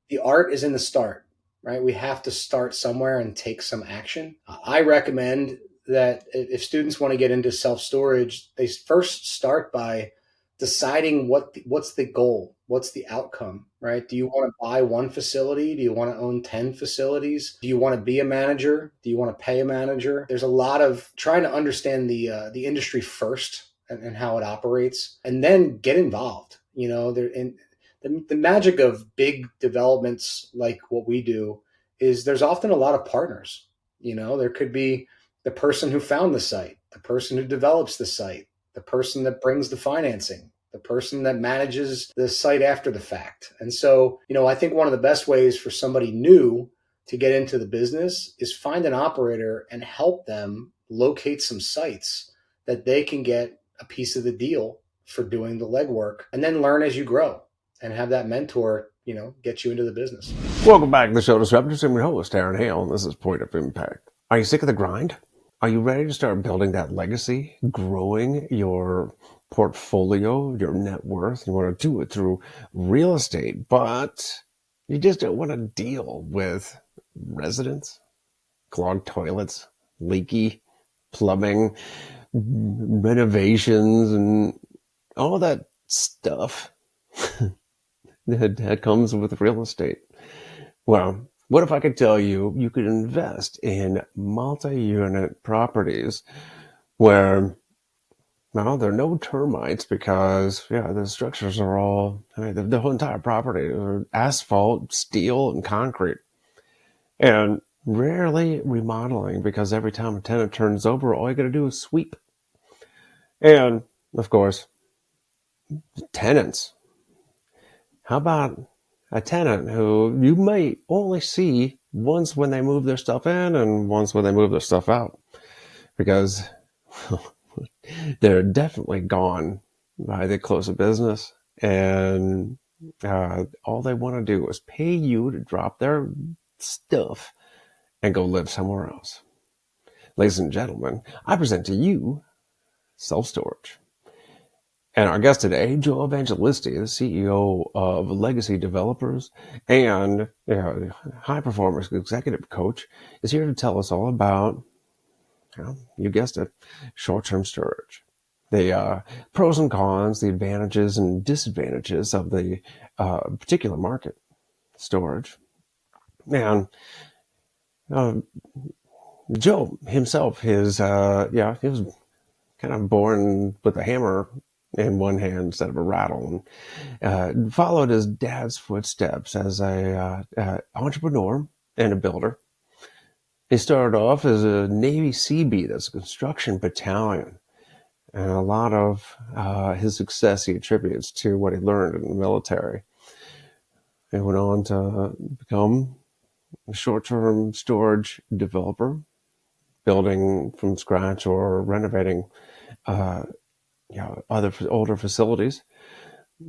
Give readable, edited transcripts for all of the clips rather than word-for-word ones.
the art is in the start, right? We have to start somewhere and take some action. I recommend that if students want to get into self-storage, they first start by deciding what's the goal, what's the outcome, right? Do you want to buy one facility? Do you want to own 10 facilities? Do you want to be a manager? Do you want to pay a manager? There's a lot of trying to understand the industry first, and how it operates, and then get involved. The magic of big developments like what we do is there's often a lot of partners. There could be the person who found the site, the person who develops the site, the person that brings the financing, the person that manages the site after the fact. And so, I think one of the best ways for somebody new to get into the business is find an operator and help them locate some sites that they can get a piece of the deal for doing the legwork, and then learn as you grow and have that mentor, get you into the business. Welcome back to the show, Disruptors. I'm your host, Hale, and this is Point of Impact. Are you sick of the grind? Are you ready to start building that legacy, growing your portfolio, your net worth? You want to do it through real estate, but you just don't want to deal with residents, clogged toilets, leaky plumbing, renovations, and all that stuff that comes with real estate. Well, what if I could tell you you could invest in multi-unit properties where, well, there are no termites because, the structures are all, the whole entire property are asphalt, steel, and concrete. And rarely remodeling because every time a tenant turns over, all you got to do is sweep. And, of course, tenants. How about a tenant who you might only see once when they move their stuff in and once when they move their stuff out? Because they're definitely gone by the close of business, and all they want to do is pay you to drop their stuff and go live somewhere else. Ladies and gentlemen, I present to you self-storage. And our guest today, Joe Evangelisti, the CEO of Legacy Developers and high performance executive coach, is here to tell us all about, you guessed it, short-term storage. The pros and cons, the advantages and disadvantages of the particular market, storage. And Joe himself, he was kind of born with a hammer in one hand instead of a rattle, and followed his dad's footsteps as a entrepreneur and a builder. He started off as a Navy Seabeat, as a construction battalion, and a lot of his success he attributes to what he learned in the military. He went on to become a short-term storage developer, building from scratch or renovating other older facilities.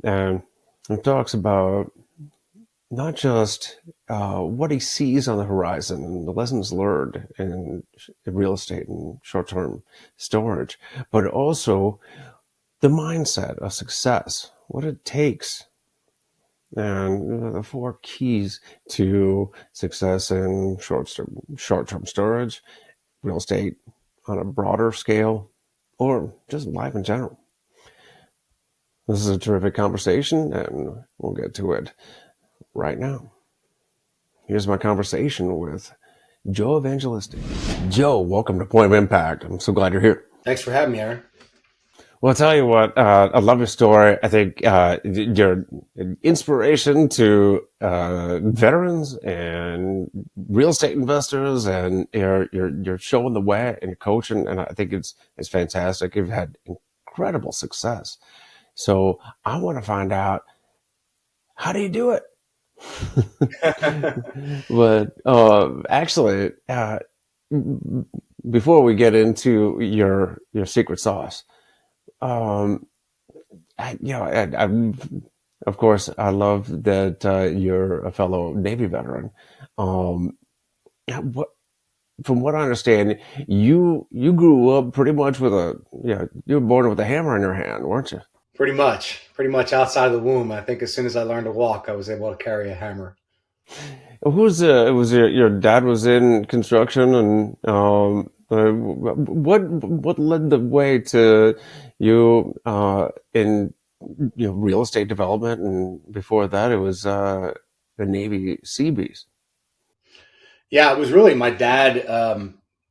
And it talks about not just what he sees on the horizon and the lessons learned in real estate and short-term storage, but also the mindset of success, what it takes, and the 4 keys to success in short-term storage, real estate on a broader scale, or just life in general. This is a terrific conversation, and we'll get to it right now. Here's my conversation with Joe Evangelisti. Joe, welcome to Point of Impact. I'm so glad you're here. Thanks for having me, Aaron. Well, I'll tell you what, I love your story. I think you're an inspiration to veterans and real estate investors, and you're showing the way and you're coaching, and I think it's fantastic. You've had incredible success. So I want to find out, how do you do it? But actually, before we get into your secret sauce, of course, I love that you're a fellow Navy veteran. From what I understand, you grew up pretty much with you were born with a hammer in your hand, weren't you? Pretty much outside of the womb. I think as soon as I learned to walk, I was able to carry a hammer. Who's it was your dad was in construction, and what led the way to you in real estate development, and before that it was the Navy Seabees. Yeah, it was really my dad.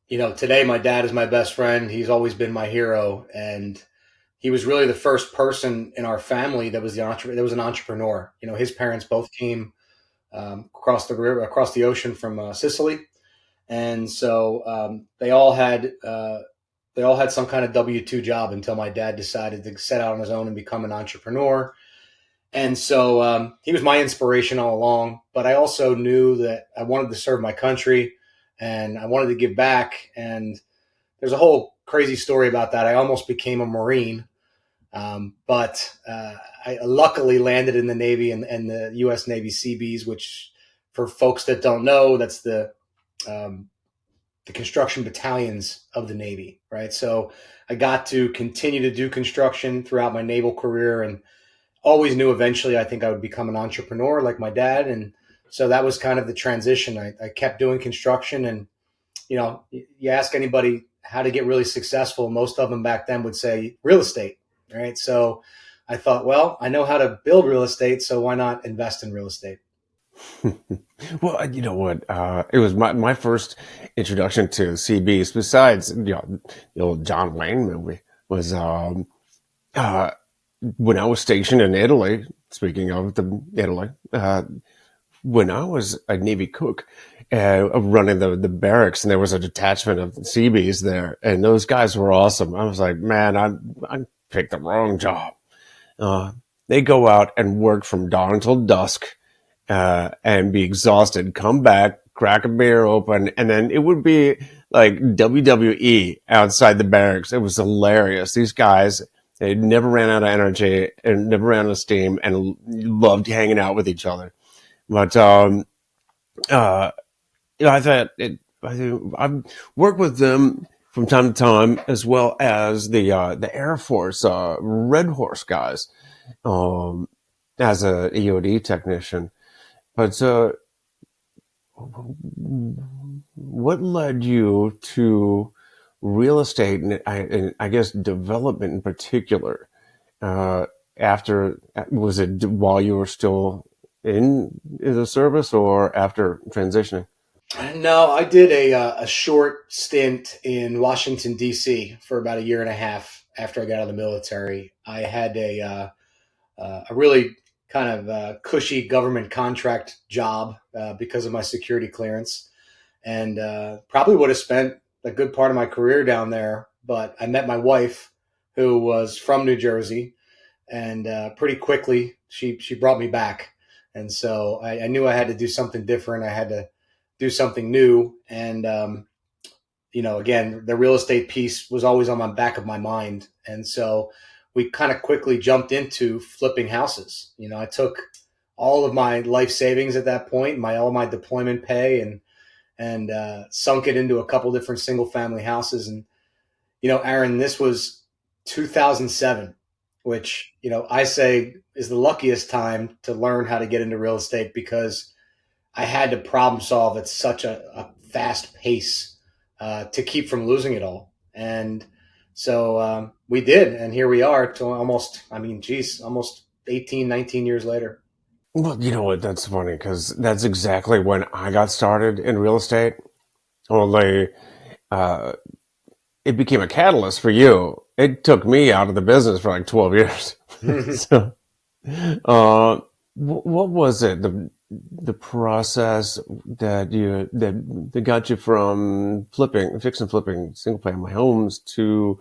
Today my dad is my best friend. He's always been my hero, and he was really the first person in our family that was that was an entrepreneur. His parents both came across the river, across the ocean from Sicily, and so they all had some kind of W-2 job until my dad decided to set out on his own and become an entrepreneur. And so he was my inspiration all along. But I also knew that I wanted to serve my country and I wanted to give back. And there's a whole crazy story about that. I almost became a Marine, but I luckily landed in the Navy and the U.S. Navy Seabees, which, for folks that don't know, that's um, the construction battalions of the Navy, right? So I got to continue to do construction throughout my naval career and always knew eventually I think I would become an entrepreneur like my dad. And so that was kind of the transition. I kept doing construction, and you ask anybody how to get really successful, most of them back then would say real estate, right? So I thought, well, I know how to build real estate, so why not invest in real estate? Well, you know what? It was my first introduction to CBs. Besides, the old John Wayne movie was uh, when I was stationed in Italy. Speaking of Italy, when I was a Navy cook, running the barracks, and there was a detachment of Seabees there, and those guys were awesome. I was like, man, I picked the wrong job. Uh, they go out and work from dawn until dusk, and be exhausted, come back, crack a beer open, and then it would be like WWE outside the barracks. It was hilarious. These guys, they never ran out of energy and never ran out of steam, and loved hanging out with each other. But uh, I thought I've worked with them from time to time, as well as the Air Force Red Horse guys, um, as a EOD technician. But what led you to real estate, and I guess development in particular? Uh, after Was it while you were still in the service, or after transitioning? No, I did a short stint in Washington D.C. for about a year and a half after I got out of the military. I had a really kind of cushy government contract job because of my security clearance, and probably would have spent a good part of my career down there. But I met my wife, who was from New Jersey, and pretty quickly she brought me back. And so I knew I had to do something different. I had to do something new, and again, the real estate piece was always on my back of my mind. And so we kind of quickly jumped into flipping houses. I took all of my life savings at that point, all my deployment pay, and sunk it into a couple different single family houses. And Aaron, this was 2007, which I say is the luckiest time to learn how to get into real estate, because I had to problem solve at such a fast pace to keep from losing it all. And so we did. And here we are to almost, I mean, geez, almost 18, 19 years later. Well, you know what? That's funny, because that's exactly when I got started in real estate. Only uh, it became a catalyst for you. It took me out of the business for like 12 years. So, uh, what was it? The process that got you from fixing single family homes, to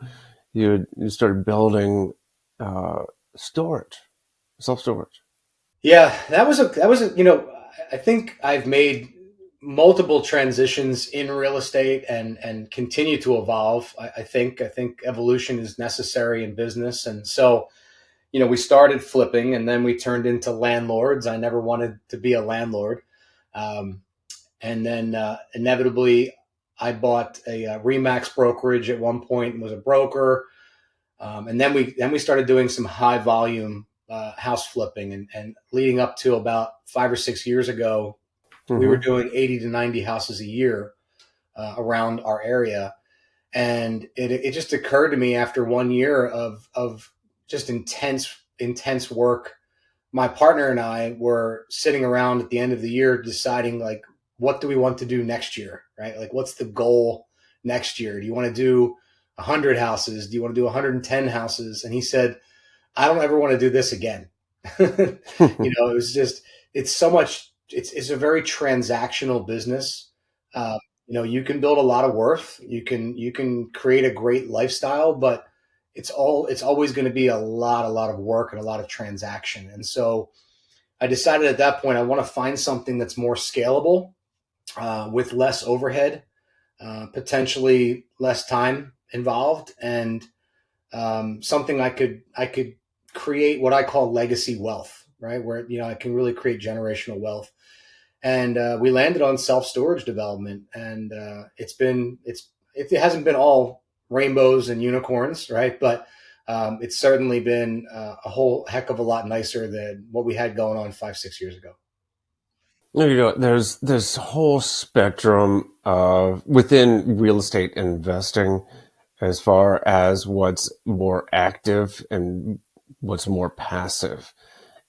you started building uh, storage, self storage. Yeah, I think I've made multiple transitions in real estate and continue to evolve. I think evolution is necessary in business. And so, we started flipping and then we turned into landlords. I never wanted to be a landlord. Um, and then inevitably, I bought a Remax brokerage at one point and was a broker. And then we started doing some high volume house flipping, and leading up to about 5 or 6 years ago. We were Mm-hmm. doing 80 to 90 houses a year around our area. And it just occurred to me after 1 year of just intense work. My partner and I were sitting around at the end of the year deciding, like, what do we want to do next year, right? Like, what's the goal next year? Do you want to do 100 houses? Do you want to do 110 houses? And he said, I don't ever want to do this again. It was just, it's so much, it's a very transactional business. Uh, you can build a lot of worth. You can create a great lifestyle, but it's always going to be a lot of work and a lot of transaction. And so I decided at that point, I want to find something that's more scalable, with less overhead, potentially less time involved, and something I could create what I call legacy wealth, right? Where I can really create generational wealth. And we landed on self storage development, and it hasn't been all rainbows and unicorns, right? But it's certainly been a whole heck of a lot nicer than what we had going on 5, 6 years ago. There's this whole spectrum of within real estate investing as far as what's more active and what's more passive.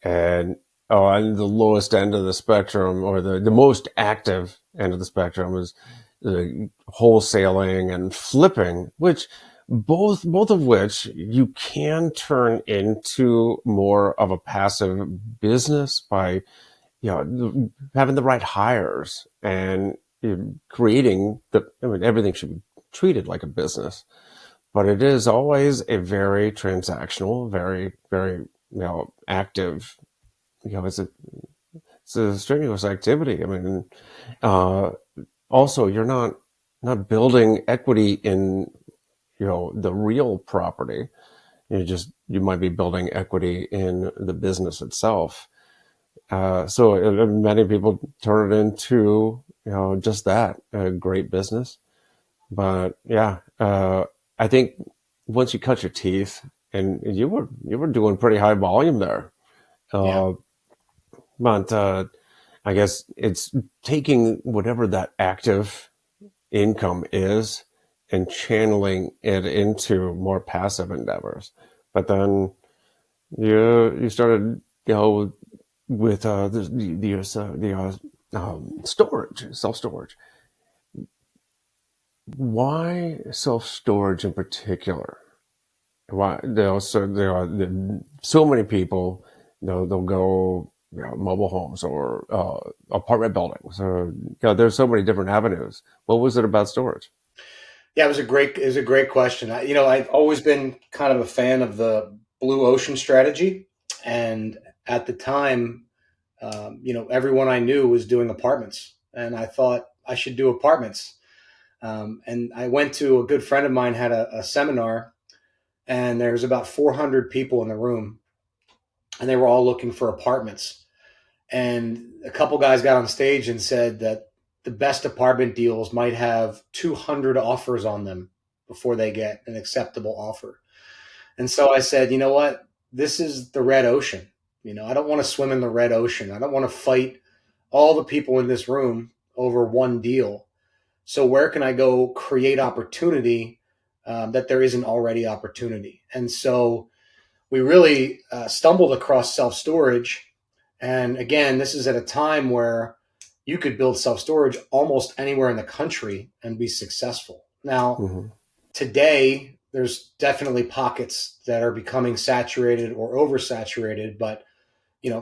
And on the lowest end of the spectrum, or the most active end of the spectrum, is the wholesaling and flipping, which both of which you can turn into more of a passive business by having the right hires and creating everything should be treated like a business, but it is always a very transactional, very, very, active, it's a strenuous activity. Uh, also you're not building equity in, the real property. You might be building equity in the business itself. So many people turn it into, just that, a great business. But yeah, I think once you cut your teeth, and you were doing pretty high volume there, Yeah, uh, but I guess it's taking whatever that active income is and channeling it into more passive endeavors. But then you started, with the storage, self storage. Why self storage in particular? Why there are so many people. They'll go, mobile homes or apartment buildings. There's so many different avenues. What was it about storage? yeah, it was a great question. I've always been kind of a fan of the blue ocean strategy, and at the time, everyone I knew was doing apartments, and I thought I should do apartments. And I went to a good friend of mine had a seminar, and there was about 400 people in the room, and they were all looking for apartments. And a couple guys got on stage and said that the best apartment deals might have 200 offers on them before they get an acceptable offer. And so I said, you know what? This is the red ocean. I don't want to swim in the red ocean. I don't want to fight all the people in this room over one deal. So where can I go create opportunity, that there isn't already opportunity? And so we really stumbled across self storage. And again, this is at a time where you could build self storage almost anywhere in the country and be successful. Now, Hmm. today, there's definitely pockets that are becoming saturated or oversaturated. But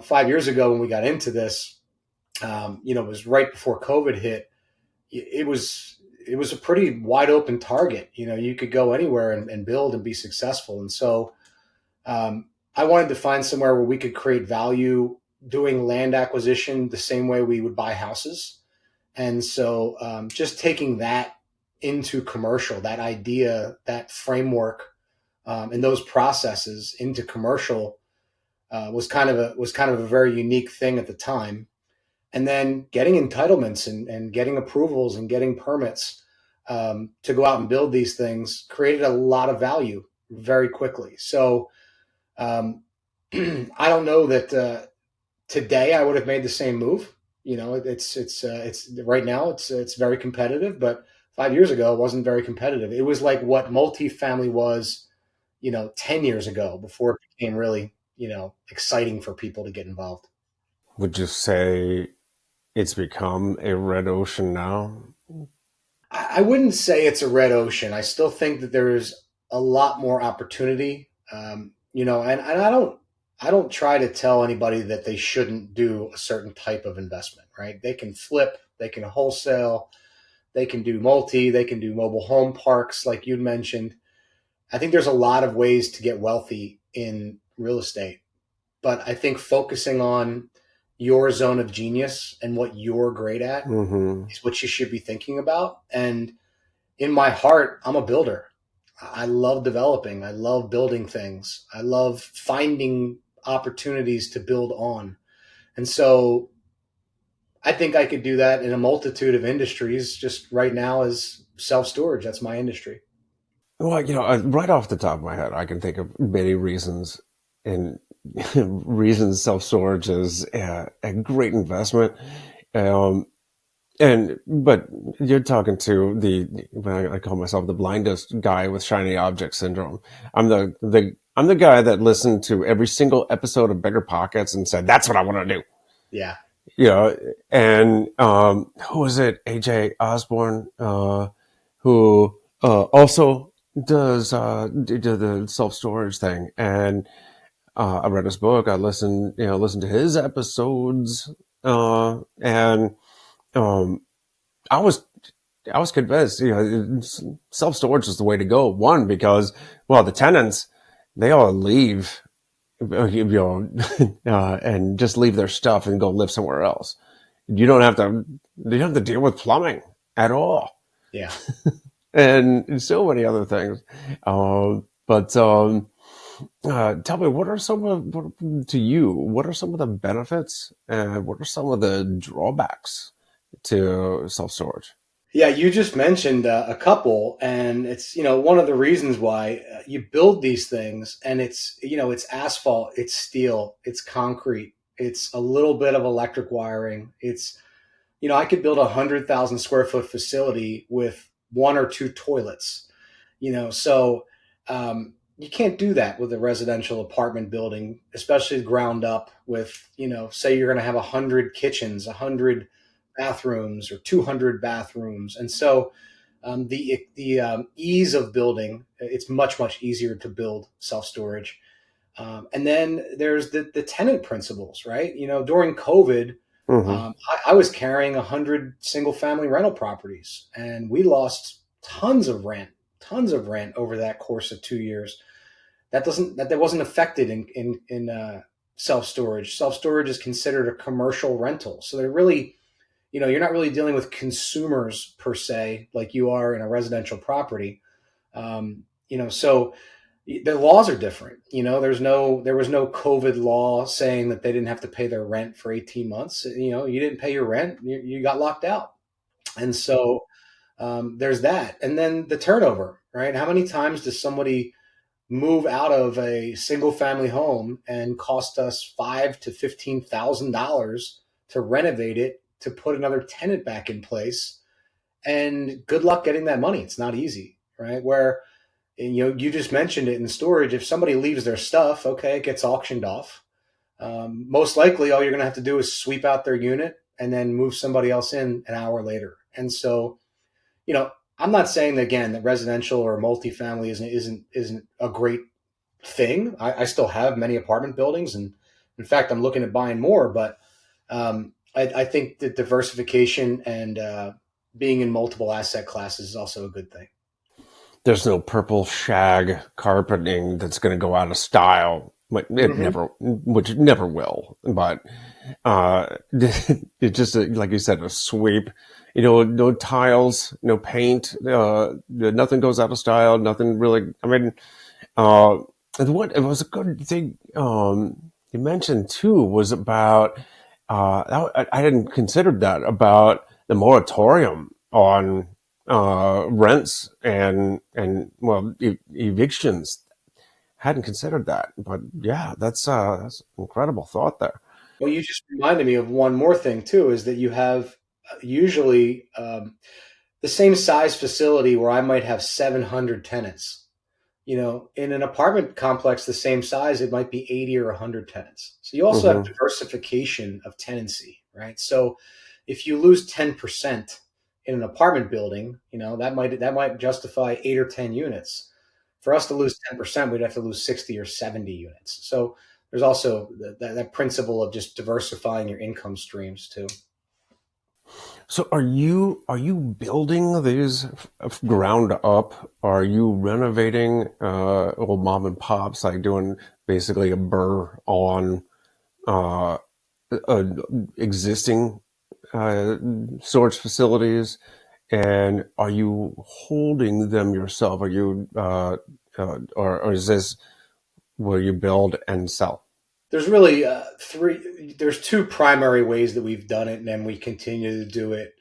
5 years ago when we got into this, it was right before COVID hit. It was a pretty wide open target. You could go anywhere and build and be successful. And so I wanted to find somewhere where we could create value doing land acquisition the same way we would buy houses. And so just taking that into commercial, that idea, that framework, and those processes into commercial, was kind of a very unique thing at the time. And then getting entitlements and getting approvals and getting permits, to go out and build these things created a lot of value very quickly. So um, I don't know that today I would have made the same move. It's right now it's very competitive, but 5 years ago it wasn't very competitive. It was like what multifamily was, 10 years ago before it became really, exciting for people to get involved. Would you say it's become a red ocean now? I wouldn't say it's a red ocean. I still think that there's a lot more opportunity. And I don't try to tell anybody that they shouldn't do a certain type of investment, right? They can flip, they can wholesale, they can do multi, they can do mobile home parks, like you'd mentioned. I think there's a lot of ways to get wealthy in real estate, but I think focusing on your zone of genius and what you're great at Mm-hmm. is what you should be thinking about. And in my heart, I'm a builder. I love developing. I love building things. I love finding opportunities to build on. And so I think I could do that in a multitude of industries. Just right now is self storage. That's my industry. Well, right off the top of my head, I can think of many reasons, and reasons self storage is a great investment. Um, but you're talking to I call myself the blindest guy with shiny object syndrome. I'm the guy that listened to every single episode of Bigger Pockets and said, "That's what I want to do." Yeah. You know, and who was it? AJ Osborne, who also does do the self storage thing. And I read his book. I listened to his episodes, and um, I was I was convinced, self storage is the way to go. One, because the tenants, they all leave, and just leave their stuff and go live somewhere else. You don't have to deal with plumbing at all, Yeah. and so many other things. But tell me, what are some of the benefits and what are some of the drawbacks to self storage? Yeah, you just mentioned a couple, and it's one of the reasons why you build these things, and it's asphalt, it's steel, it's concrete, it's a little bit of electric wiring. I could build 100,000 square foot facility with one or two toilets. So you can't do that with a residential apartment building, especially ground up with say you're going to have 100 kitchens, 100 bathrooms, or 200 bathrooms. And so the ease of building, it's much easier to build self storage. And then there's the tenant principles, right? During COVID, Hmm. I was carrying 100 single family rental properties, and we lost tons of rent over that course of 2 years. That wasn't affected in self storage. Self storage is considered a commercial rental, so they're really, you're not really dealing with consumers per se like you are in a residential property. So the laws are different. There was no COVID law saying that they didn't have to pay their rent for 18 months. You didn't pay your rent, you got locked out. And so there's that. And then the turnover, right? How many times does somebody move out of a single family home and cost us $5,000 to $15,000 to renovate it, to put another tenant back in place? And good luck getting that money. It's not easy, right? Where, and, you just mentioned it in storage. If somebody leaves their stuff, okay, it gets auctioned off. Most likely, all you're going to have to do is sweep out their unit and then move somebody else in an hour later. And so, I'm not saying that, again, that residential or multifamily isn't a great thing. I still have many apartment buildings, and in fact, I'm looking at buying more. But I think that diversification and being in multiple asset classes is also a good thing. There's no purple shag carpeting that's going to go out of style. Hmm. Which it never will. But it's just like you said, a sweep. No tiles, no paint, nothing goes out of style. Nothing really. I mean, uh, what it was a good thing you mentioned too was about. I hadn't considered that about the moratorium on rents and evictions. Hadn't considered that, but yeah, that's an incredible thought there. Well, you just reminded me of one more thing too, is that you have usually the same size facility where I might have 700 tenants. In an apartment complex the same size, it might be 80 or 100 tenants. So you also have Hmm. diversification of tenancy, right? So if you lose 10% in an apartment building, that might justify 8 or 10 units. For us to lose 10%, we'd have to lose 60 or 70 units. So there's also that principle of just diversifying your income streams too. So are you building these ground up? Are you renovating old mom and pops, like doing basically a burr on uh, existing uh, storage facilities? And are you holding them yourself? Are you or is this where you build and sell? There's really there's two primary ways that we've done it, and then we continue to do it.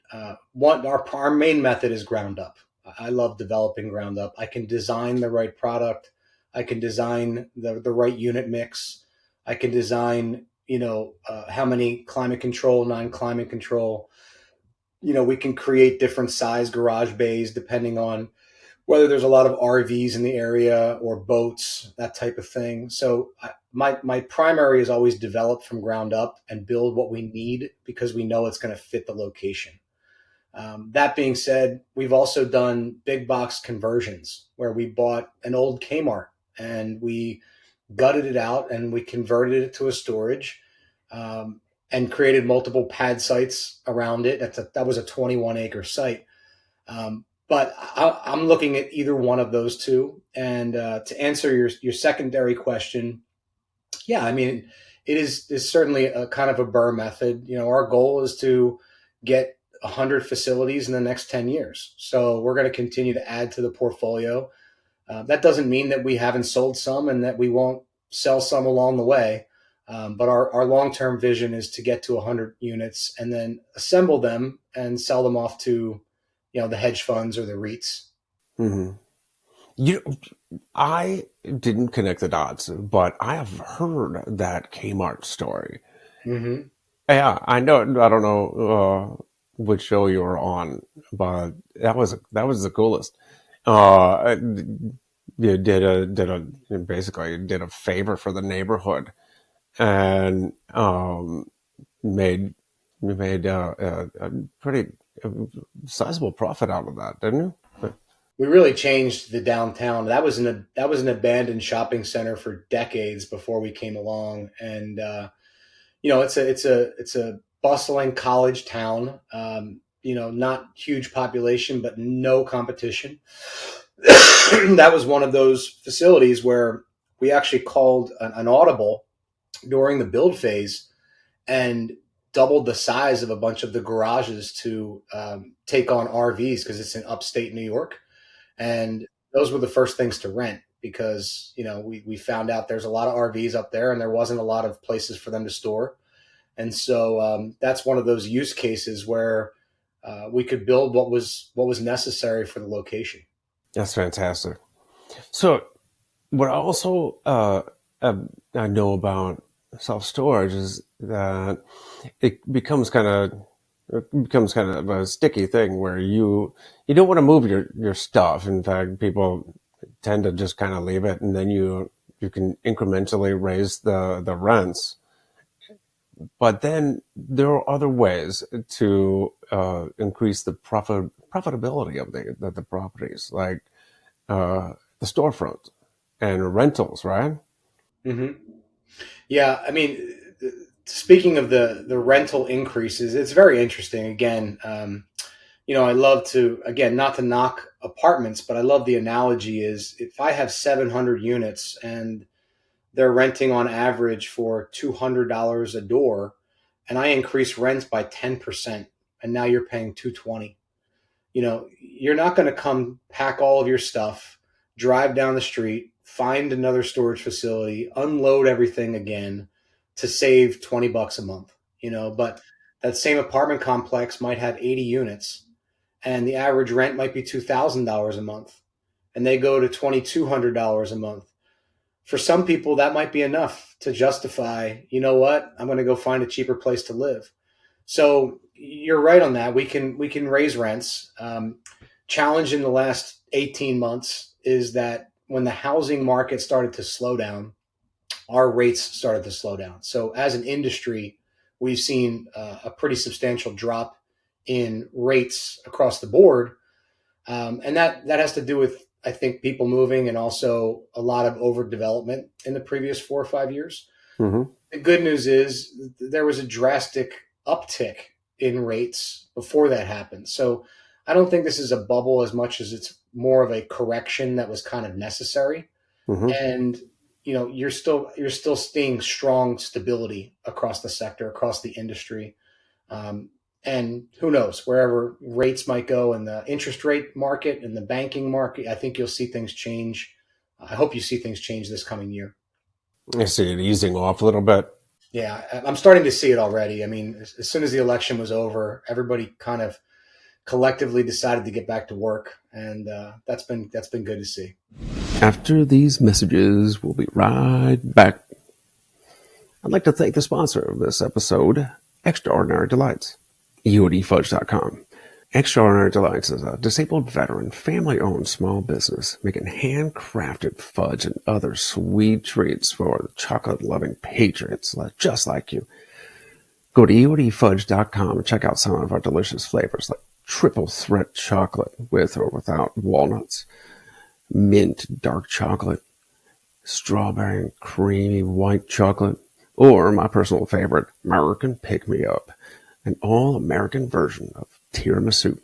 One, our main method is ground up. I love developing ground up. I can design the right product. I can design the right unit mix. I can design, how many climate control, non-climate control. We can create different size garage bays depending on whether there's a lot of RVs in the area or boats, that type of thing. So my primary is always develop from ground up and build what we need because we know it's going to fit the location. That being said, we've also done big box conversions where we bought an old Kmart and we gutted it out and we converted it to a storage, and created multiple pad sites around it. That was a 21-acre site. But I'm looking at either one of those two. And to answer your secondary question, yeah, I mean, it is certainly a kind of a burr method. Our goal is to get 100 facilities in the next 10 years. So we're going to continue to add to the portfolio. That doesn't mean that we haven't sold some and that we won't sell some along the way. But our long term vision is to get to 100 units and then assemble them and sell them off to, the hedge funds or the REITs. Hmm. You, I didn't connect the dots, but I have heard that Kmart story. Mm-hmm. Yeah, I know. I don't know which show you were on, but that was the coolest. You basically did a favor for the neighborhood and made made a pretty sizable profit out of that, didn't you? We really changed the downtown. That was an abandoned shopping center for decades before we came along, and it's a bustling college town. Not huge population, but no competition. That was one of those facilities where we actually called an audible during the build phase and doubled the size of a bunch of the garages to take on RVs because it's in upstate New York. And those were the first things to rent because, we found out there's a lot of RVs up there and there wasn't a lot of places for them to store. And so that's one of those use cases where we could build what was necessary for the location. That's fantastic. So, what also I know about self storage is that it becomes kind of a sticky thing where you don't want to move your stuff. In fact, people tend to just kind of leave it, and then you can incrementally raise the rents. But then there are other ways to increase the profitability of the properties, like the storefront and rentals, right? Hmm. Yeah, I mean, speaking of the rental increases, it's very interesting. Again, I love to, again, not to knock apartments, but I love the analogy is if I have 700 units and they're renting on average for $200 a door, and I increase rents by 10%, and now you're paying 220. You're not going to come pack all of your stuff, drive down the street, find another storage facility, unload everything again to save $20 a month. But that same apartment complex might have 80 units and the average rent might be $2,000 a month and they go to $2,200 a month. For some people, that might be enough to justify, you know what, I'm going to go find a cheaper place to live. So you're right on that. We can raise rents. Challenge in the last 18 months is that when the housing market started to slow down, our rates started to slow down. So as an industry, we've seen a pretty substantial drop in rates across the board, and that has to do with, I think, people moving and also a lot of overdevelopment in the previous 4 or 5 years. Mm-hmm. The good news is there was a drastic uptick in rates before that happened. So I don't think this is a bubble as much as it's more of a correction that was kind of necessary. Mm-hmm. And you're still seeing strong stability across the sector, across the industry. Um, and who knows, wherever rates might go in the interest rate market and the banking market, I think you'll see things change. I hope you see things change this coming year. I see it easing off a little bit. Yeah, I'm starting to see it already. I mean, as soon as the election was over, everybody kind of collectively decided to get back to work, and that's been good to see. After these messages, we'll be right back. I'd like to thank the sponsor of this episode, Extraordinary Delights, EODFudge.com. Extraordinary Delights is a disabled veteran, family-owned small business making handcrafted fudge and other sweet treats for the chocolate-loving patriots just like you. Go to EODFudge.com and check out some of our delicious flavors like triple threat chocolate with or without walnuts, mint dark chocolate, strawberry and creamy white chocolate, or my personal favorite, American Pick-Me-Up, an all-American version of tiramisu.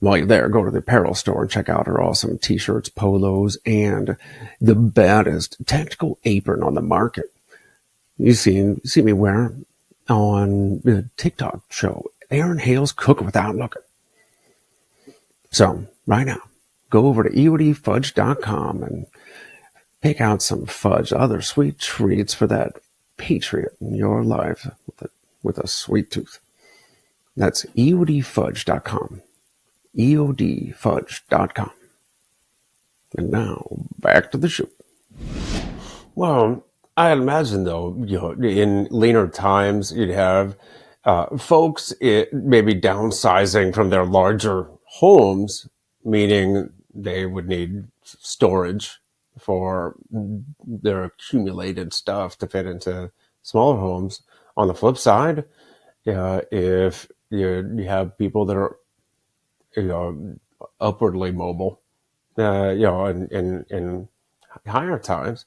While you're there, go to the apparel store and check out our awesome t-shirts, polos, and the baddest tactical apron on the market. You see me wear on the TikTok show, Aaron Hale's Cook Without Looking. So, right now, go over to EODFudge.com and pick out some fudge, other sweet treats for that patriot in your life with a sweet tooth. That's EODFudge.com. EODFudge.com. And now, back to the show. Well, I imagine, though, in leaner times, you'd have folks maybe downsizing from their larger homes, meaning they would need storage for their accumulated stuff to fit into smaller homes. On the flip side, if you have people that are upwardly mobile, in higher times,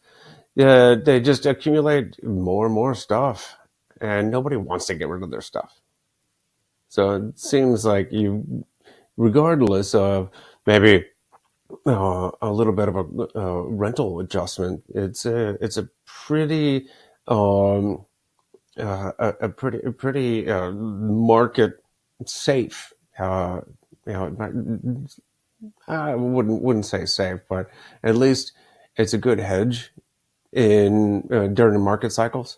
they just accumulate more and more stuff, and nobody wants to get rid of their stuff. So it seems like you, regardless of maybe a little bit of a rental adjustment, it's a pretty a pretty market safe. I wouldn't say safe, but at least it's a good hedge in during the market cycles.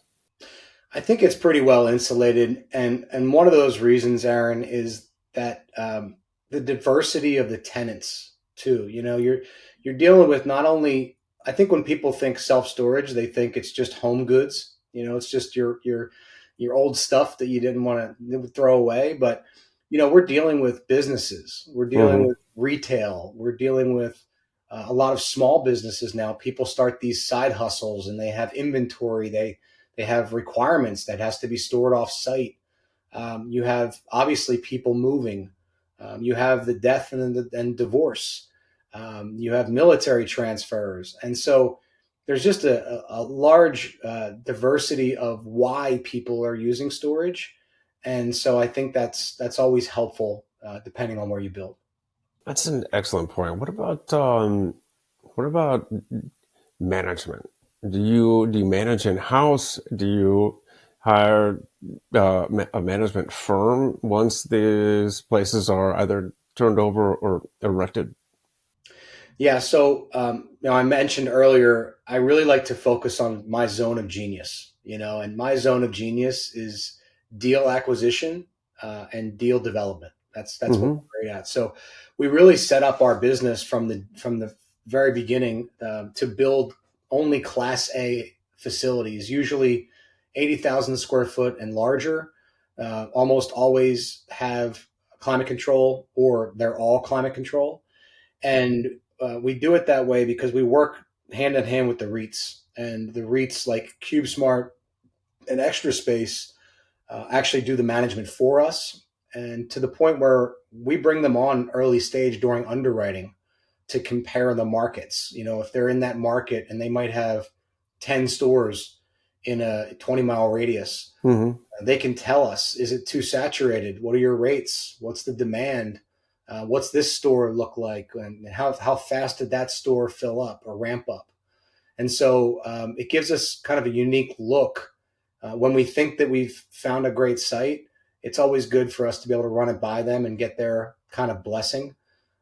I think it's pretty well insulated, and one of those reasons, Aaron, is that the diversity of the tenants too. You're dealing with not only. I think when people think self storage, they think it's just home goods. It's just your old stuff that you didn't want to throw away. But we're dealing with businesses. We're dealing Mm-hmm. with retail. We're dealing with a lot of small businesses now. People start these side hustles, and they have inventory. They have requirements that has to be stored off site. You have obviously people moving. You have the death and divorce. You have military transfers, and so there's just a large diversity of why people are using storage, and so I think that's always helpful depending on where you build. That's an excellent point. What about management? Do you manage in house? Do you hire a management firm once these places are either turned over or erected? Yeah, so I mentioned earlier, I really like to focus on my zone of genius, and my zone of genius is deal acquisition and deal development. That's what Mm-hmm. we're great at. So we really set up our business from the very beginning to build only Class A facilities, usually 80,000 square foot and larger. Almost always have climate control, or they're all climate control. And we do it that way because we work hand in hand with the REITs. And the REITs like CubeSmart and Extra Space actually do the management for us. And to the point where we bring them on early stage during underwriting to compare the markets. If they're in that market and they might have 10 stores in a 20-mile radius, Mm-hmm. they can tell us, is it too saturated? What are your rates? What's the demand? What's this store look like? And how fast did that store fill up or ramp up? And so it gives us kind of a unique look. When we think that we've found a great site, it's always good for us to be able to run it by them and get their kind of blessing.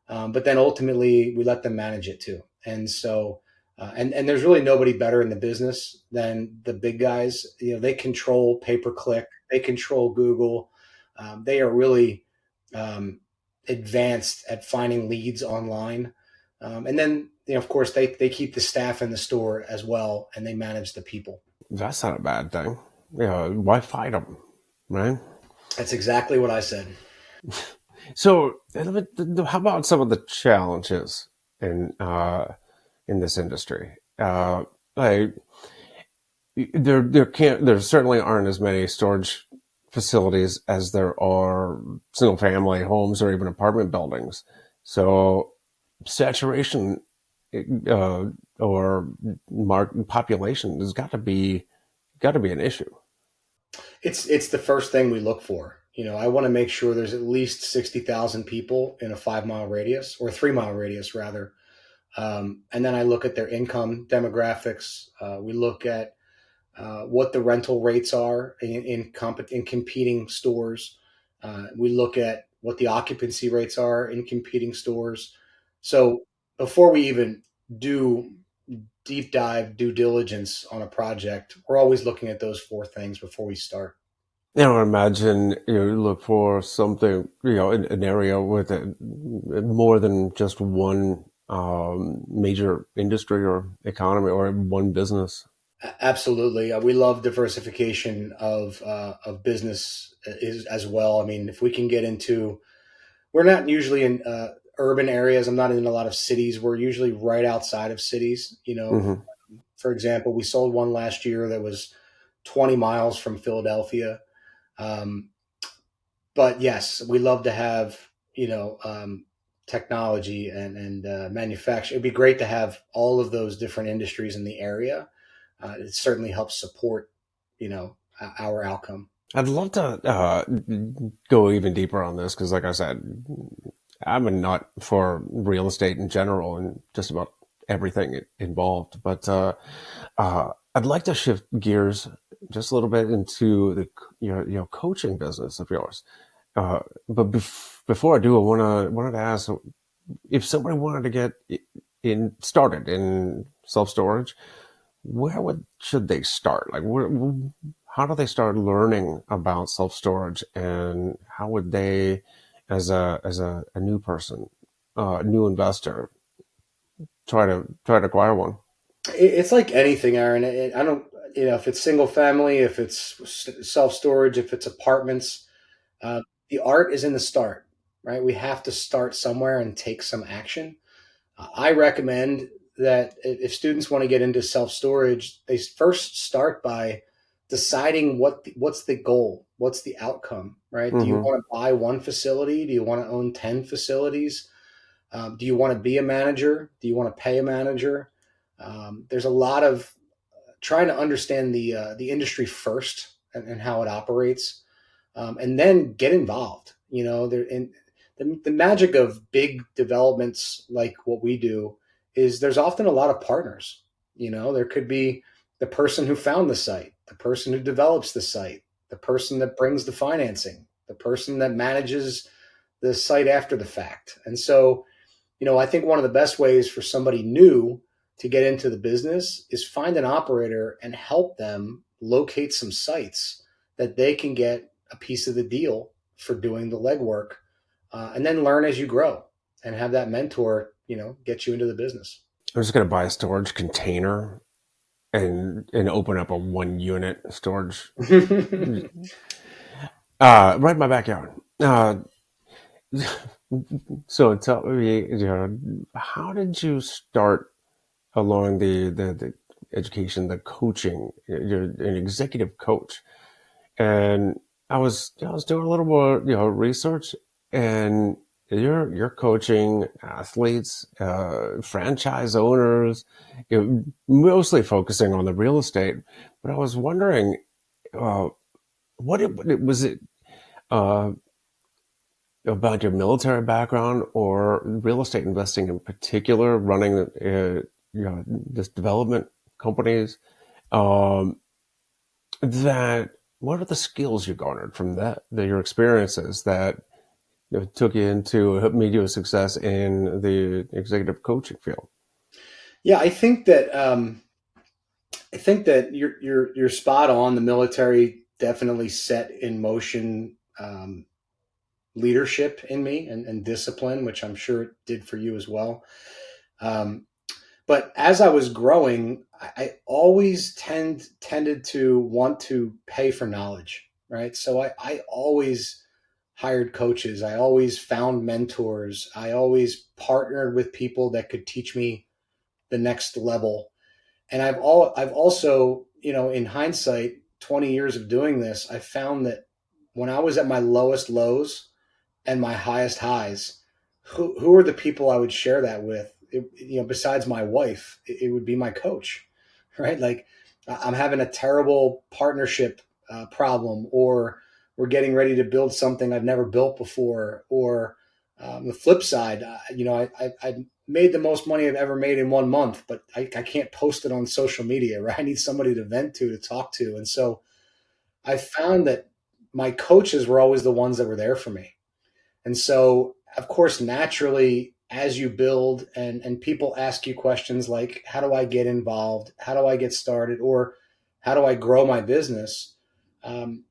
But then ultimately, we let them manage it too. And so, and there's really nobody better in the business than the big guys. They control pay per click, they control Google. They are really advanced at finding leads online. And then, of course, they keep the staff in the store as well, and they manage the people. That's not a bad thing. Why fight them, right? That's exactly what I said. So, how about some of the challenges in this industry? Like there certainly aren't as many storage facilities as there are single family homes or even apartment buildings. So, saturation or population has got to be an issue. It's the first thing we look for. I want to make sure there's at least 60,000 people in a 5-mile radius, or 3-mile radius rather. And then I look at their income demographics. We look at what the rental rates are in competing stores. We look at what the occupancy rates are in competing stores. So before we even do deep dive due diligence on a project, we're always looking at those 4 things before we start. I imagine you look for something, an area with more than just one major industry or economy or one business. Absolutely, we love diversification of business as well. I mean, if we can get into, we're not usually in urban areas. I'm not in a lot of cities. We're usually right outside of cities. Mm-hmm. For example, we sold one last year that was 20 miles from Philadelphia. Um, but yes, we love to have technology and manufacture. It'd be great to have all of those different industries in the area. It certainly helps support our outcome. I'd love to go even deeper on this because, like I said, I'm a nut for real estate in general and just about everything involved. But I'd like to shift gears just a little bit into the coaching business of yours. But before I do, wanted to ask if somebody wanted to get started in self storage, should they start? Like, how do they start learning about self storage, and how would they, as a new person, new investor, try to acquire one? It's like anything, Aaron. I don't, if it's single family, if it's self storage, if it's apartments, uh, the art is in the start, right? We have to start somewhere and take some action. I recommend that if students want to get into self storage, they first start by deciding what's the goal, what's the outcome, right? Do you Mm-hmm. want to buy one facility? Do you want to own 10 facilities? Do you want to be a manager? Do you want to pay a manager? There's a lot of trying to understand the industry first and how it operates, and then get involved. The magic of big developments like what we do is there's often a lot of partners. There could be the person who found the site, the person who develops the site, the person that brings the financing, the person that manages the site after the fact. And so, I think one of the best ways for somebody new to get into the business is find an operator and help them locate some sites that they can get a piece of the deal for doing the legwork, and then learn as you grow and have that mentor, get you into the business. I'm just going to buy a storage container and open up a 1 unit storage right in my backyard. So tell me, how did you start along the education, the coaching? You're an executive coach, and I was doing a little more research, and you're coaching athletes, franchise owners, mostly focusing on the real estate. But I was wondering, uh, was it uh, about your military background or real estate investing in particular, running this development companies? Um, that what are the skills you garnered from that your experiences that took you into made you a success in the executive coaching field? Yeah, I think that you're spot on. The military definitely set in motion leadership in me and discipline, which I'm sure it did for you as well. Um, but as I was growing, I always tended to want to pay for knowledge, right? So I always hired coaches. I always found mentors. I always partnered with people that could teach me the next level. And I've also, in hindsight, 20 years of doing this, I found that when I was at my lowest lows and my highest highs, who are the people I would share that with? Besides my wife, it would be my coach, right? Like I'm having a terrible partnership problem, or we're getting ready to build something I've never built before, or the flip side, I made the most money I've ever made in 1 month, but I can't post it on social media, right? I need somebody to vent to talk to, and so I found that my coaches were always the ones that were there for me. And so, of course, naturally, as you build and people ask you questions like, how do I get involved? How do I get started? Or how do I grow my business? Um,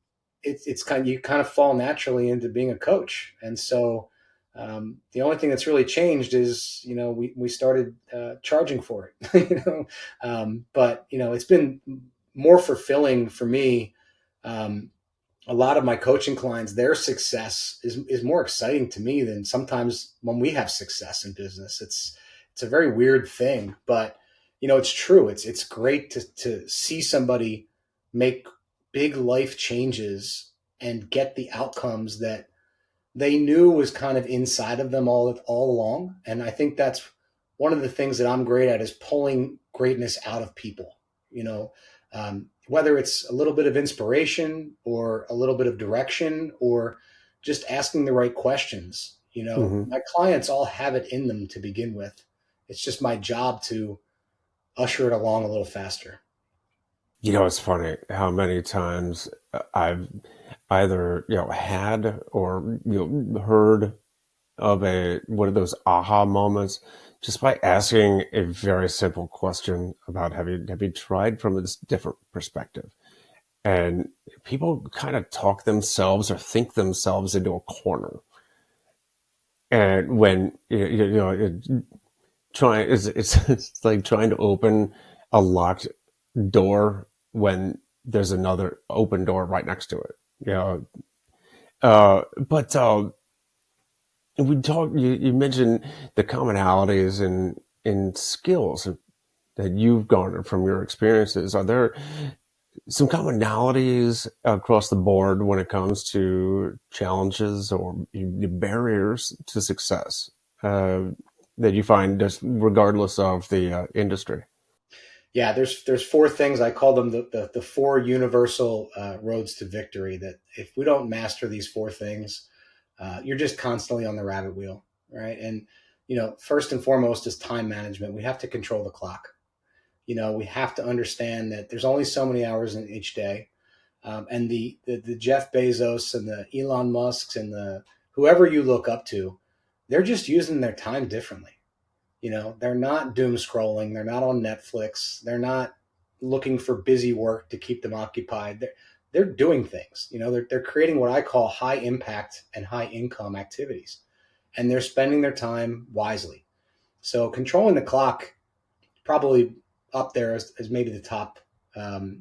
it's you kind of fall naturally into being a coach. And so the only thing that's really changed is, we started charging for it, but, it's been more fulfilling for me. Um, a lot of my coaching clients, their success is more exciting to me than sometimes when we have success in business. It's a very weird thing, but it's true. It's great to see somebody make big life changes and get the outcomes that they knew was kind of inside of them all along. And I think that's one of the things that I'm great at, is pulling greatness out of people. Whether it's a little bit of inspiration or a little bit of direction or just asking the right questions. Hmm. My clients all have it in them to begin with. It's just my job to usher it along a little faster. It's funny how many times I've either had or heard of a one of those aha moments just by asking a very simple question about have you tried from this different perspective. And people kind of talk themselves or think themselves into a corner. And when it's like trying to open a locked door when there's another open door right next to it. But we talk. You mentioned the commonalities in skills that you've garnered from your experiences. Are there some commonalities across the board when it comes to challenges or the barriers to success uh, that you find just regardless of the industry? Yeah, there's four things. I call them the four universal roads to victory. That if we don't master these four things, you're just constantly on the rabbit wheel, right? And first and foremost is time management. We have to control the clock. We have to understand that there's only so many hours in each day. And the Jeff Bezos and the Elon Musks and the whoever you look up to, they're just using their time differently. They're not doom scrolling. They're not on Netflix. They're not looking for busy work to keep them occupied. They're doing things. They're creating what I call high impact and high income activities, and they're spending their time wisely. So controlling the clock, probably up there as maybe the top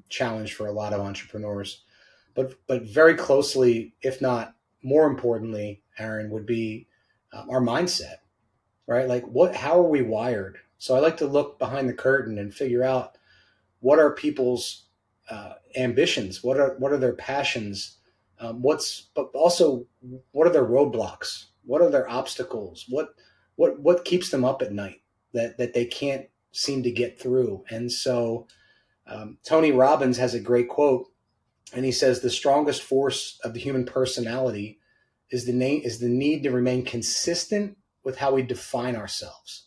challenge for a lot of entrepreneurs. But very closely, if not more importantly, Aaron, would be our mindset, right? Like how are we wired? So I like to look behind the curtain and figure out what are people's ambitions, what are their passions, but also what are their roadblocks, what are their obstacles, what keeps them up at night that they can't seem to get through. And so Tony Robbins has a great quote, and he says the strongest force of the human personality is the need to remain consistent with how we define ourselves.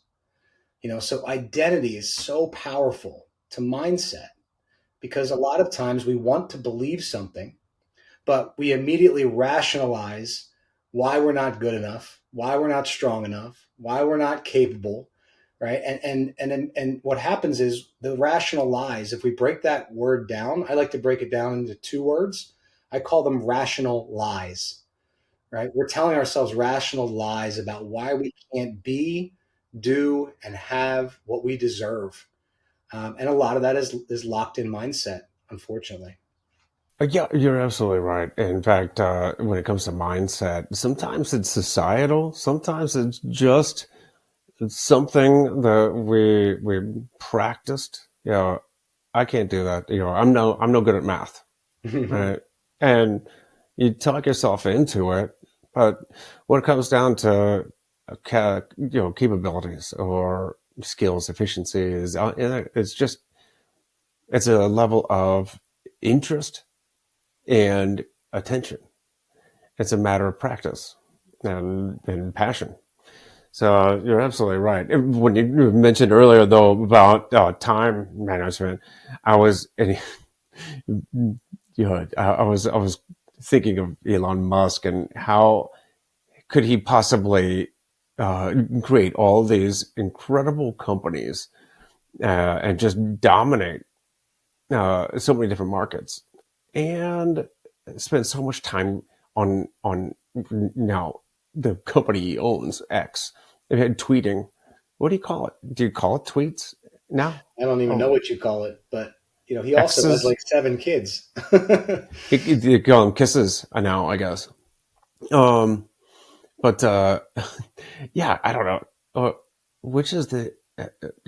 So identity is so powerful to mindset because a lot of times we want to believe something, but we immediately rationalize why we're not good enough, why we're not strong enough, why we're not capable, right? And what happens is the rational lies. If we break that word down, I like to break it down into two words. I call them rational lies, right? We're telling ourselves rational lies about why we can't be, do, and have what we deserve. And a lot of that is locked in mindset, unfortunately. Yeah, you're absolutely right. In fact, when it comes to mindset, sometimes it's societal, sometimes it's just something that we practiced. I can't do that. I'm no good at math, right? And you talk yourself into it, but when it comes down to capabilities or skills, efficiencies, it's a level of interest and attention. It's a matter of practice and passion. So you're absolutely right. When you mentioned earlier, though, about time management, I was, and, I was thinking of Elon Musk and how could he possibly create all these incredible companies and just dominate so many different markets and spend so much time on now the company he owns, X, and tweeting. What do you call it? Do you call it tweets now? I don't even know Oh, what you call it, but he also has X's. like seven kids. You call them kisses now, I guess. Um, but yeah, I don't know. Which is the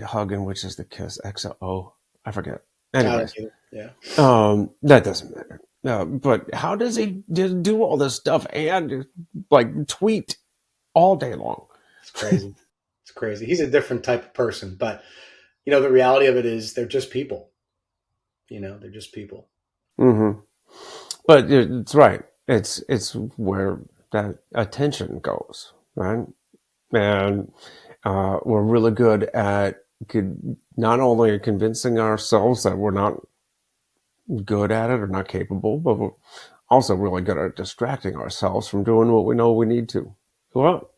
hug and which is the kiss? X O O. I forget. I don't Anyways, either. Yeah, that doesn't matter. But how does he just do all this stuff and like tweet all day long? it's crazy. It's crazy. He's a different type of person, but the reality of it is they're just people. They're just people. Hmm. But it's right. It's where that attention goes, right? And we're really good at not only convincing ourselves that we're not good at it or not capable, but we're also really good at distracting ourselves from doing what we know we need to. Well,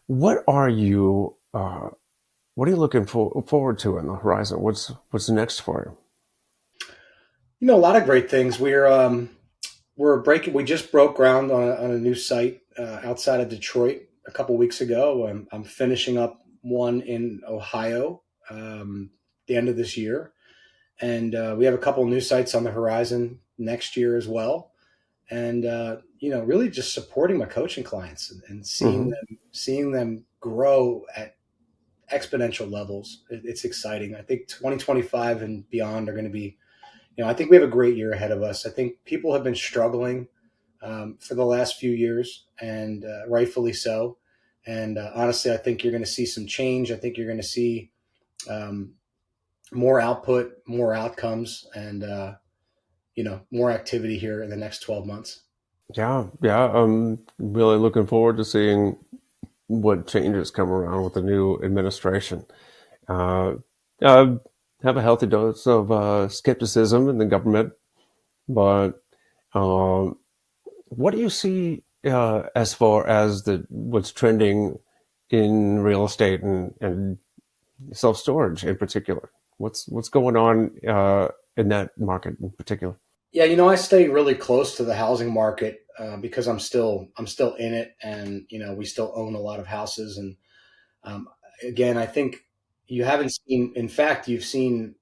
what are you? What are you looking forward to in the horizon? What's next for A lot of great things. We're breaking. We just broke ground on a new site outside of Detroit a couple weeks ago. I'm finishing up one in Ohio the end of this year, and we have a couple new sites on the horizon next year as well. And really just supporting my coaching clients and you? seeing them grow at exponential levels. It's exciting. I think 2025 and beyond are going to be. I think we have a great year ahead of us. I think people have been struggling for the last few years, and rightfully so. And honestly, I think you're going to see some change. I think you're going to see um, more output, more outcomes, and more activity here in the next 12 months. Yeah, yeah. I'm really looking forward to seeing what changes come around with the new administration. Uh, I have a healthy dose of skepticism in the government, but um, what do you see as far as the what's trending in real estate and self storage in particular? What's going on in that market in particular? Yeah, I stay really close to the housing market because I'm still in it, and we still own a lot of houses. And um, again, I think you haven't seen. In fact, you've seen.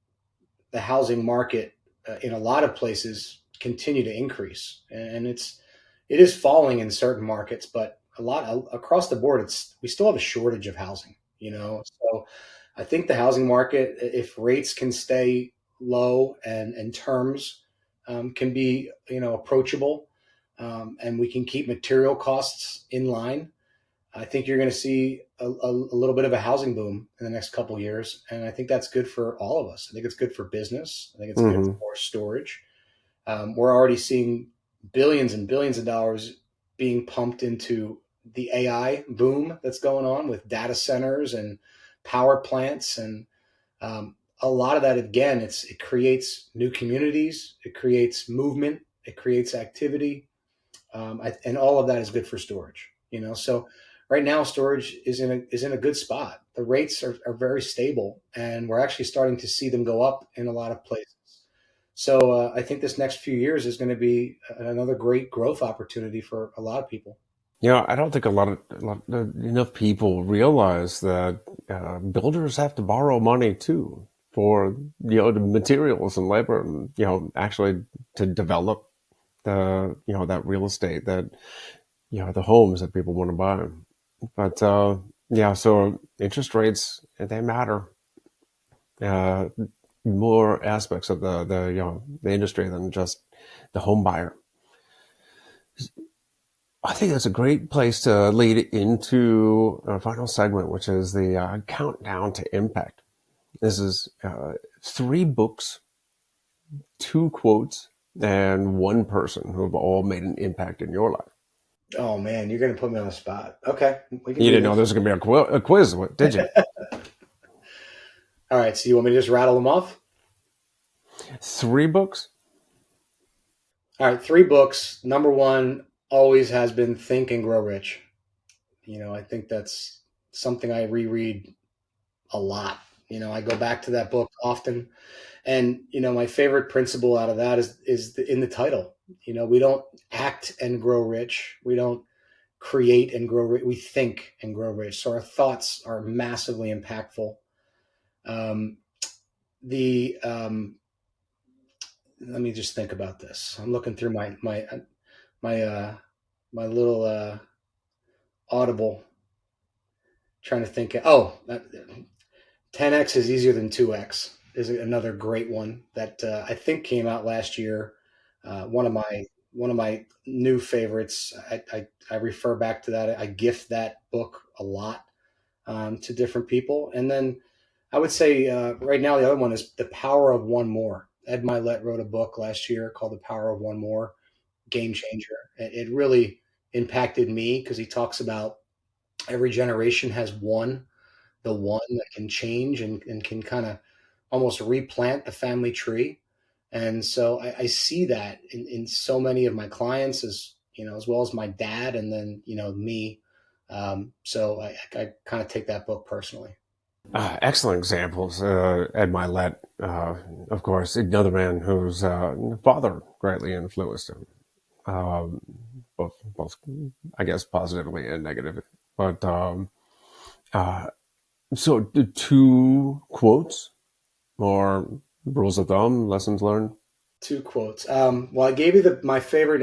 the housing market in a lot of places continue to increase, and it is falling in certain markets, but a lot across the board, it's we still have a shortage of housing. So I think the housing market, if rates can stay low and terms can be approachable, and we can keep material costs in line, I think you're going to see a little bit of a housing boom in the next couple of years, and I think that's good for all of us. I think it's good for business. I think it's good Hmm. for storage. We're already seeing billions and billions of dollars being pumped into the AI boom that's going on with data centers and power plants, and a lot of that, again, it creates new communities, it creates movement, it creates activity, and all of that is good for storage. So right now storage is in a good spot. The rates are very stable, and we're actually starting to see them go up in a lot of places. So I think this next few years is going to be another great growth opportunity for a lot of people. I don't think enough people realize that builders have to borrow money too for the materials and labor, and actually to develop that real estate, that the homes that people want to buy. But so interest rates, they matter. Uh, More aspects of the industry than just the home buyer. I think that's a great place to lead into our final segment, which is the countdown to impact. This is 3 books, 2 quotes, and 1 person who have all made an impact in your life. Oh man, you're going to put me on the spot. Okay, we can You do didn't know there this. was going to be a quiz, did you? All right, so you want me to just rattle them off? 3 books? All right, 3 books. Number one always has been Think and Grow Rich. I think that's something I reread a lot. I go back to that book often, and my favorite principle out of that is in the title. We don't act and grow rich. We don't create and grow rich. We think and grow rich. So our thoughts are massively impactful. Um, the Let me just think about this. I'm looking through my my little Audible, trying to think. Oh, 10x is easier than 2x is another great one that I think came out last year. One of my new favorites. I refer back to that. I gift that book a lot to different people. And then I would say right now the other one is The Power of One More. Ed Milet wrote a book last year called The Power of One More. Game changer. It really impacted me because he talks about every generation has the one that can change and can kind of almost replant the family tree. And so I see that in so many of my clients, as well as my dad, and then me. So I kind of take that book personally. Excellent examples. Ed Milet, of course, another man whose father greatly influenced him, um, both, I guess, positively and negatively. But uh, so, 2 quotes or rules of thumb, lessons learned. 2 quotes. Well, I gave you my favorite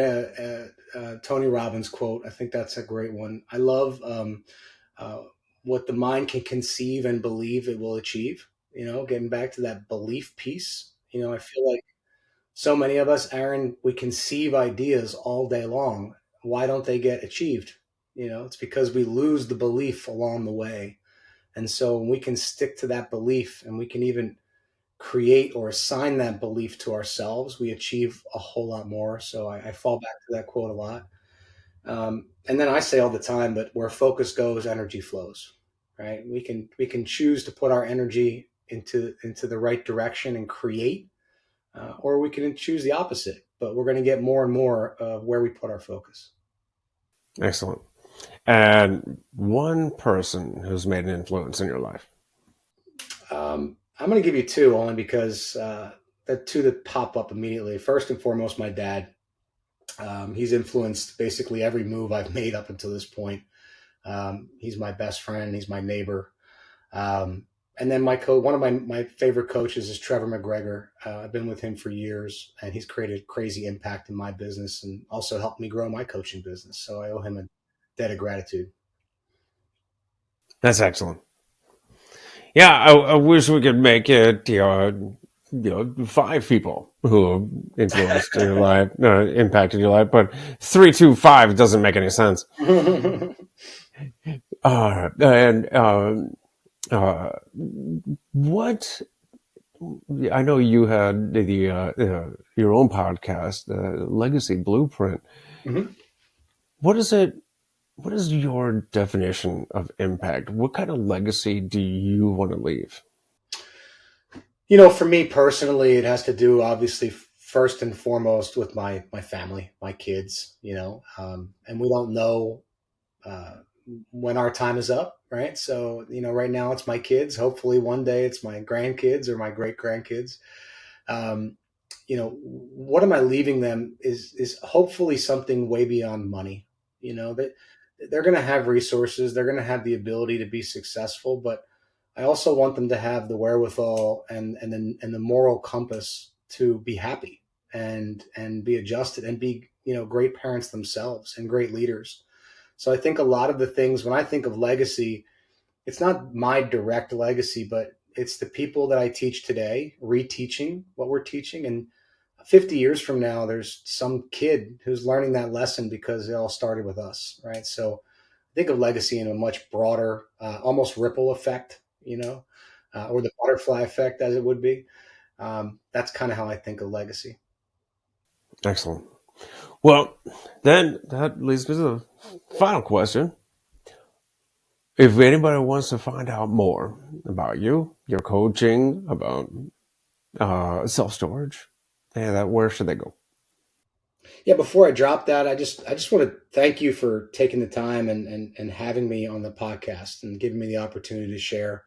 Tony Robbins quote. I think that's a great one. I love uh, what the mind can conceive and believe it will achieve. Getting back to that belief piece. I feel like so many of us, Aaron, we conceive ideas all day long. Why don't they get achieved? It's because we lose the belief along the way. And so when we can stick to that belief, and we can even create or assign that belief to ourselves, we achieve a whole lot more. So I fall back to that quote a lot. And then I say all the time, but where focus goes, energy flows, right? We can choose to put our energy into the right direction and create, or we can choose the opposite. But we're going to get more and more of where we put our focus. Excellent. And 1 person who's made an influence in your life. I'm going to give you two only because the two that pop up immediately. First and foremost, my dad. He's influenced basically every move I've made up until this point. He's my best friend. He's my neighbor. Um, And then one of my favorite coaches is Trevor McGregor. I've been with him for years, and he's created crazy impact in my business and also helped me grow my coaching business. So I owe him a debt of gratitude. That's excellent. Yeah, I wish we could make it, five people who influenced your life, impacted your life, but three, two, five doesn't make any sense. And uh, what I know you had your own podcast, Legacy Blueprint. Mhm. What is it? What is your definition of impact? What kind of legacy do you want to leave? For me personally, it has to do obviously first and foremost with my family, my kids. And we don't know uh, when our time is up, right? So right now it's my kids. Hopefully, one day it's my grandkids or my great grandkids. Um, what am I leaving them is hopefully something way beyond money. That they're going to have resources, they're going to have the ability to be successful, but I also want them to have the wherewithal and the moral compass to be happy and be adjusted and be great parents themselves and great leaders. So I think a lot of the things when I think of legacy, it's not my direct legacy, but it's the people that I teach today, reteaching what we're teaching. And 50 years from now, there's some kid who's learning that lesson because it all started with us, right? So I think of legacy in a much broader, almost ripple effect, or the butterfly effect, as it would be. That's kind of how I think of legacy. Excellent. Well, then that leads me to the final question. If anybody wants to find out more about you, your coaching, about self storage, where should they go? Yeah, before I drop that, I just want to thank you for taking the time and having me on the podcast and giving me the opportunity to share.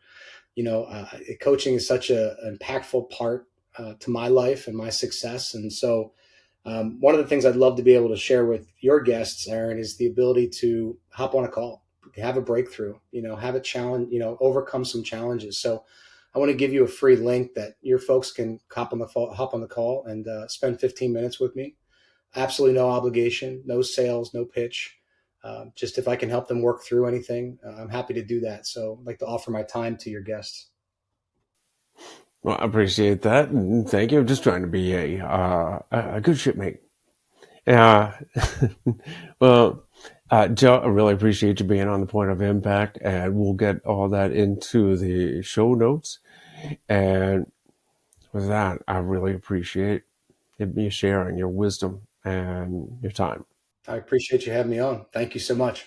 Coaching is such an impactful part to my life and my success. And so, one of the things I'd love to be able to share with your guests, Aaron, is the ability to hop on a call, have a breakthrough, have a challenge, overcome some challenges. So, I want to give you a free link that your folks can hop on the call and spend 15 minutes with me. Absolutely no obligation, no sales, no pitch. Just if I can help them work through anything, I'm happy to do that. So I'd like to offer my time to your guests. Well, I appreciate that. And thank you. I'm just trying to be a good shipmate. Uh, well, Joe, I really appreciate you being on the Point of Impact, and we'll get all that into the show notes. And with that, I really appreciate you sharing your wisdom and your time. I appreciate you having me on. Thank you so much.